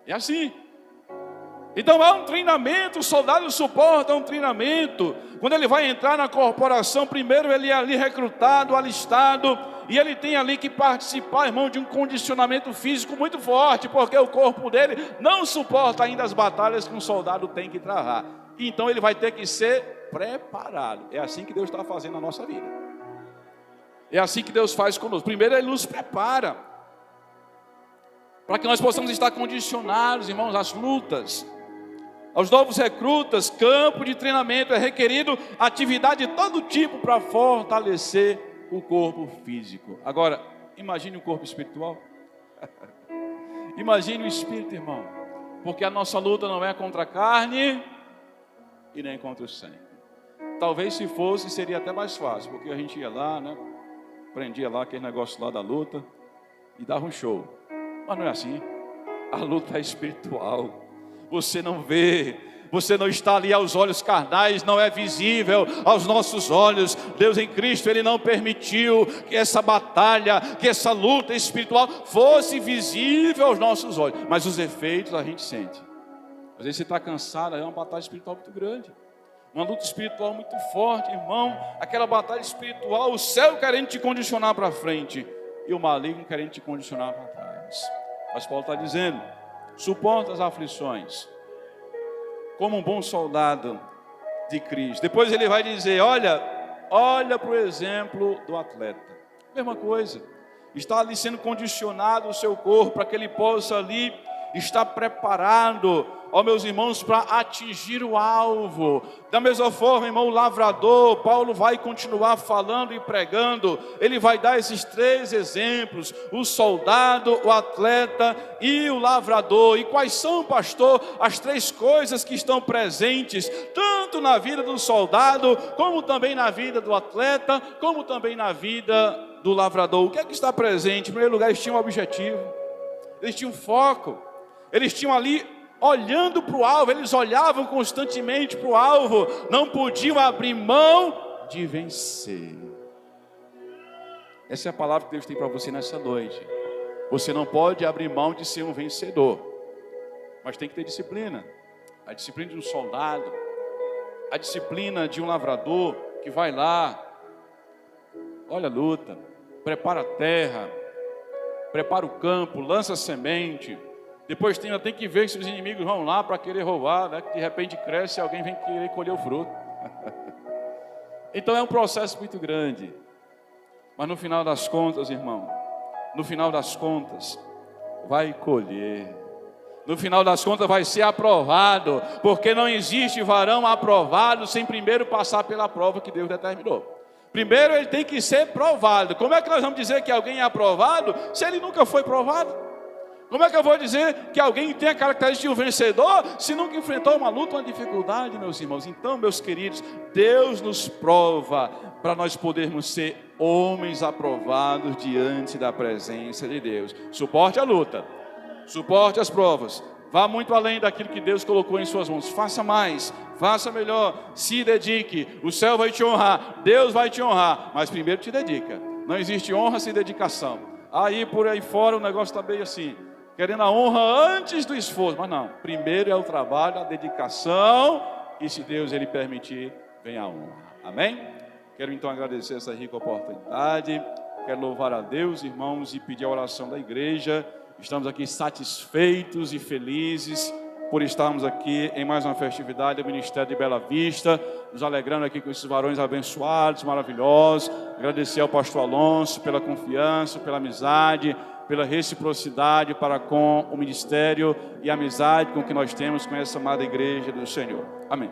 É assim. Então há um treinamento, o soldado suporta um treinamento. Quando ele vai entrar na corporação, primeiro ele é ali recrutado, alistado, e ele tem ali que participar, irmão, de um condicionamento físico muito forte, porque o corpo dele não suporta ainda as batalhas que um soldado tem que travar. Então ele vai ter que ser preparado. É assim que Deus está fazendo na nossa vida. É assim que Deus faz conosco. Primeiro ele nos prepara, para que nós possamos estar condicionados, irmãos, às lutas. Aos novos recrutas, campo de treinamento é requerido atividade de todo tipo para fortalecer o corpo físico. Agora, imagine o corpo espiritual. Imagine o espírito, irmão. Porque a nossa luta não é contra a carne e nem contra o sangue. Talvez se fosse, seria até mais fácil, porque a gente ia lá, né? Prendia lá aquele negócio lá da luta e dava um show. Mas não é assim. A luta é espiritual. Você não vê, você não está ali aos olhos carnais, não é visível aos nossos olhos. Deus em Cristo, Ele não permitiu que essa batalha, que essa luta espiritual fosse visível aos nossos olhos. Mas os efeitos a gente sente. Às vezes você está cansado, é uma batalha espiritual muito grande. Uma luta espiritual muito forte, irmão. Aquela batalha espiritual, o céu querendo te condicionar para frente e o maligno querendo te condicionar para trás. Mas Paulo está dizendo: suporta as aflições como um bom soldado de Cristo. Depois ele vai dizer: olha para o exemplo do atleta. Mesma coisa, está ali sendo condicionado o seu corpo para que ele possa ali estar preparado, ó meus irmãos, para atingir o alvo. Da mesma forma, irmão, o lavrador, Paulo vai continuar falando e pregando. Ele vai dar esses 3 exemplos: o soldado, o atleta e o lavrador. E quais são, pastor, as 3 coisas que estão presentes, tanto na vida do soldado, como também na vida do atleta, como também na vida do lavrador? O que é que está presente? Em primeiro lugar, eles tinham um objetivo, eles tinham foco, eles tinham ali olhando para o alvo, eles olhavam constantemente para o alvo, não podiam abrir mão de vencer. Essa é a palavra que Deus tem para você nessa noite. Você não pode abrir mão de ser um vencedor, mas tem que ter disciplina. A disciplina de um soldado, a disciplina de um lavrador que vai lá, olha a luta, prepara a terra, prepara o campo, lança a semente. Depois tem que ver se os inimigos vão lá para querer roubar, né? Que de repente cresce e alguém vem querer colher o fruto. Então é um processo muito grande. Mas no final das contas, irmão, no final das contas, vai colher. No final das contas vai ser aprovado, porque não existe varão aprovado sem primeiro passar pela prova que Deus determinou. Primeiro ele tem que ser provado. Como é que nós vamos dizer que alguém é aprovado se ele nunca foi provado? Como é que eu vou dizer que alguém tem a característica de um vencedor se nunca enfrentou uma luta, uma dificuldade, meus irmãos? Então, meus queridos, Deus nos prova para nós podermos ser homens aprovados diante da presença de Deus. Suporte a luta, suporte as provas, vá muito além daquilo que Deus colocou em suas mãos. Faça mais, faça melhor, se dedique. O céu vai te honrar, Deus vai te honrar, mas primeiro te dedica. Não existe honra sem dedicação. Aí por aí fora o negócio está bem assim, querendo a honra antes do esforço. Mas não, primeiro é o trabalho, a dedicação, e se Deus Ele permitir, vem a honra. Amém? Quero então agradecer essa rica oportunidade. Quero louvar a Deus, irmãos, e pedir a oração da igreja. Estamos aqui satisfeitos e felizes por estarmos aqui em mais uma festividade do Ministério de Bela Vista, nos alegrando aqui com esses varões abençoados, maravilhosos. Agradecer ao pastor Alonso pela confiança, pela amizade, pela reciprocidade para com o ministério e a amizade com que nós temos com essa amada igreja do Senhor. Amém.